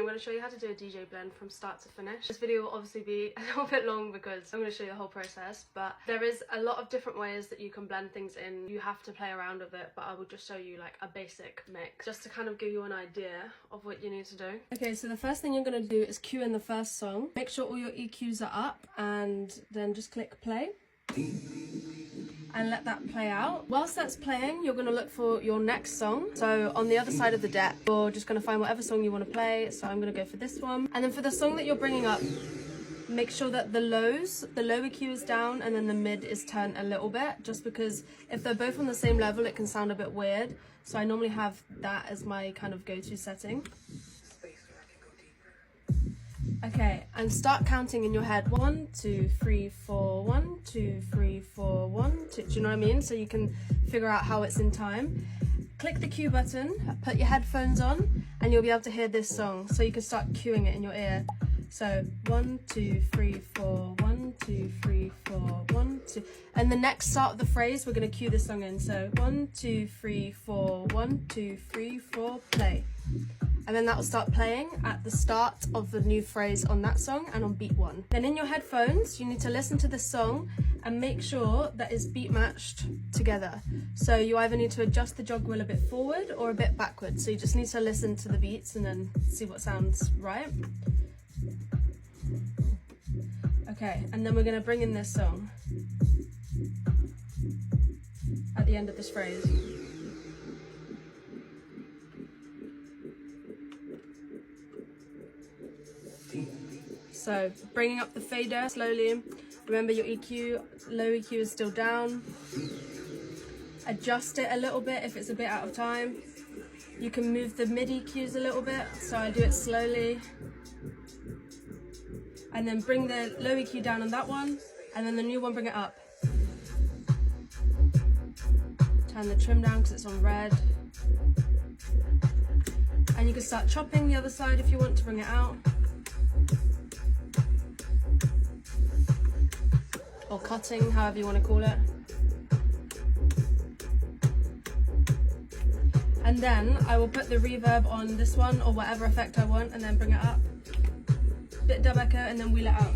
I'm going to show you how to do a DJ blend from start to finish. This video will obviously be a little bit long because I'm going to show you the whole process, but there is a lot of different ways that you can blend things in. You have to play around with it, but I will just show you like a basic mix just to kind of give you an idea of what you need to do. Okay, so the first thing you're going to do is cue in the first song. Make sure all your EQs are up and then just click play. And let that play out. Whilst that's playing, you're going to look for your next song. So on the other side of the deck, you're just going to find whatever song you want to play. So I'm going to go for this one. And then for the song that you're bringing up, make sure that the low EQ is down and then the mid is turned a little bit, just because if they're both on the same level, it can sound a bit weird. So I normally have that as my kind of go-to setting. Okay, and start counting in your head. 1, 2, 3, 4, 1, 2, 3, 4, 1, 2. Do you know what I mean? So you can figure out how it's in time. Click the cue button, put your headphones on, and you'll be able to hear this song. So you can start cueing it in your ear. So 1, 2, 3, 4, 1, 2, 3, 4, 1, 2. And the next start of the phrase, we're going to cue this song in. So 1, 2, 3, 4, 1, 2, 3, 4, play. And then that will start playing at the start of the new phrase on that song and on beat 1. Then in your headphones, you need to listen to the song and make sure that it's beat matched together. So you either need to adjust the jog wheel a bit forward or a bit backward. So you just need to listen to the beats and then see what sounds right. Okay, and then we're going to bring in this song at the end of this phrase. So bringing up the fader slowly. Remember your EQ, low EQ is still down. Adjust it a little bit if it's a bit out of time. You can move the mid EQs a little bit, so I do it slowly. And then bring the low EQ down on that one, and then the new one, bring it up. Turn the trim down because it's on red. And you can start chopping the other side if you want to bring it out. Or cutting, however you want to call it. And then I will put the reverb on this one or whatever effect I want and then bring it up. Bit dub echo and then wheel it out.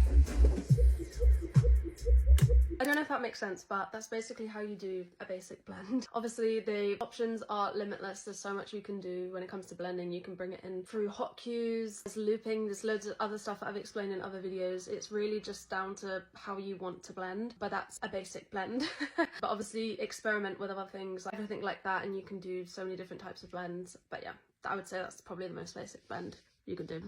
I don't know if that makes sense, but that's basically how you do a basic blend. Obviously the options are limitless. There's so much you can do when it comes to blending. You can bring it in through hot cues, there's looping, there's loads of other stuff that I've explained in other videos. It's really just down to how you want to blend, but that's a basic blend. But obviously experiment with other things, like everything like that, and you can do so many different types of blends. But yeah, I would say that's probably the most basic blend you can do.